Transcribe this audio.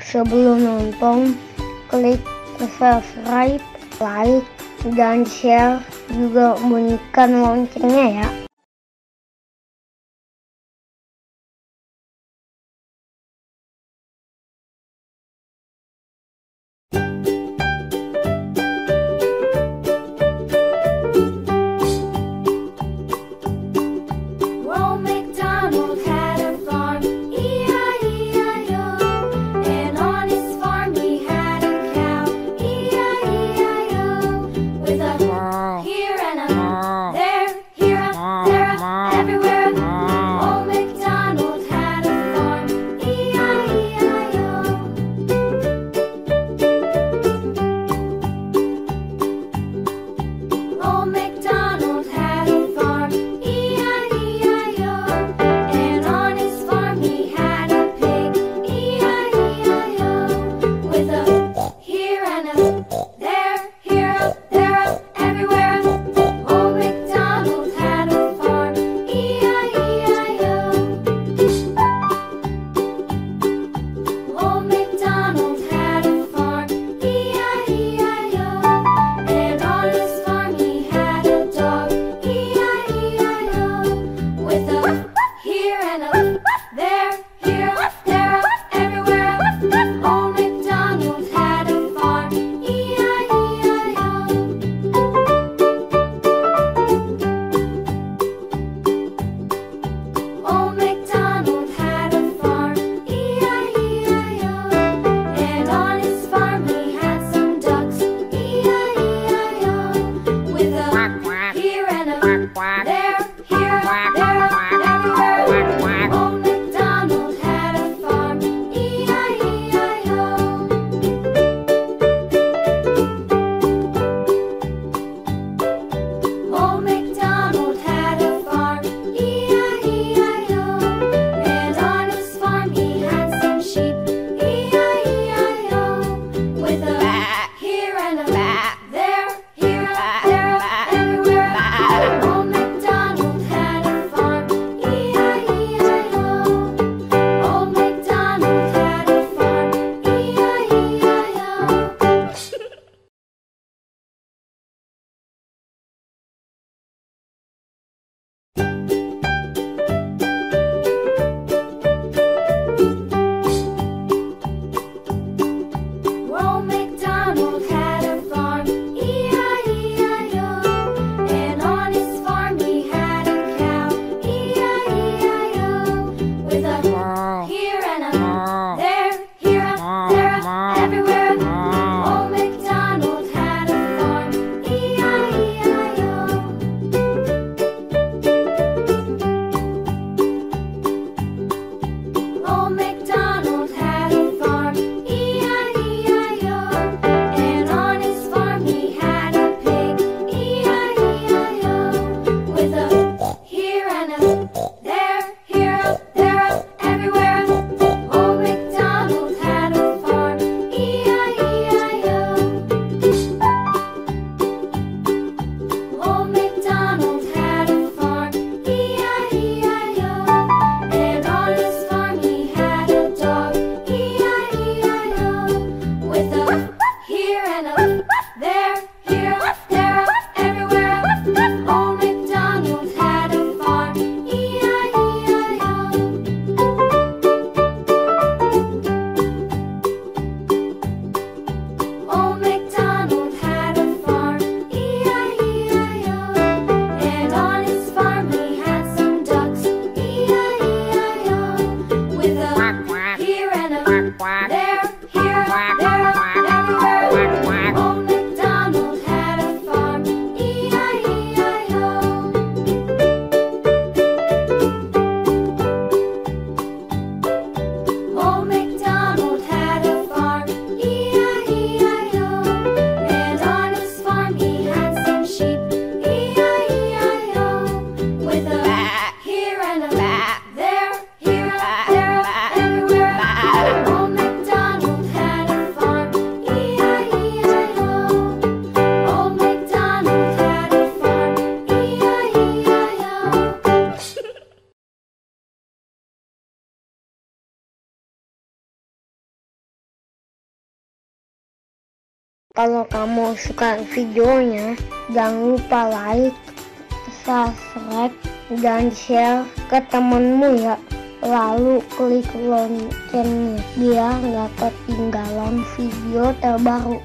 Sebelum nonton, klik subscribe, like, dan share, juga bunyikan loncengnya ya. Old McDonald had a farm, E-I-E-I-O. And on his farm he had a cow, E-I-E-I-O. With a here and a there, here a there a everywhere. Old McDonald had a farm, E-I-E-I-O. Old McDonald had a farm, E-I-E-I-O. And on his farm he had a pig, E-I-E-I-O. With a here and a there, here a there a everywhere. Old McDonald had a farm, E-I-E-I-O. Old McDonald had a farm, E-I-E-I-O. And on his farm he had a dog, E-I-E-I-O. With a here and a there, here a there a everywhere. Old McDonald had a farm, E-I-E-I-O. Old McDonald had a farm, E-I-E-I-O. And on his farm he had some ducks, E-I-E-I-O. With a here and a there, here, there, everywhere. Old McDonald had a farm, E-I-E-I-O. Old McDonald had a farm, E-I-E-I-O. And on his farm he had some sheep, E-I-E-I-O. With a here and a there, here, there, everywhere. Old McDonald had a farm, E-I-E-I-O. Old McDonald had a farm, E-I-E-I-O. Old McDonald had a farm, E-I-E-I-O. And on his farm he had a cow, E-I-E-I-O. With a here and a there, here a there a everywhere. Old McDonald had a farm, E-I-E-I-O. Old McDonald had a farm, E-I-E-I-O. And on his farm he had a pig, E-I-E-I-O. With a here and a there, here a there a everywhere. Old McDonald had a farm, E-I-E-I-O. Old McDonald had a farm, E-I-E-I-O. And on his farm he had a dog, E-I-E-I-O. With a here and a there, here, there, everywhere. Old McDonald had a farm, E-I-E-I-O. Old McDonald had a farm, E-I-E-I-O. And on his farm he had some ducks, E-I-E-I-O. With a here and a there, here, there, everywhere. Old McDonald had a farm, E-I-E-I-O. Old McDonald had a farm, E-I-E-I-O. And on his farm he had some sheep, E-I-E-I-O. With a here and a there, here, there, everywhere. Old McDonald Kalau kamu suka videonya, jangan lupa like, subscribe, dan share ke temenmu ya. Lalu klik loncengnya biar nggak ketinggalan video terbaru.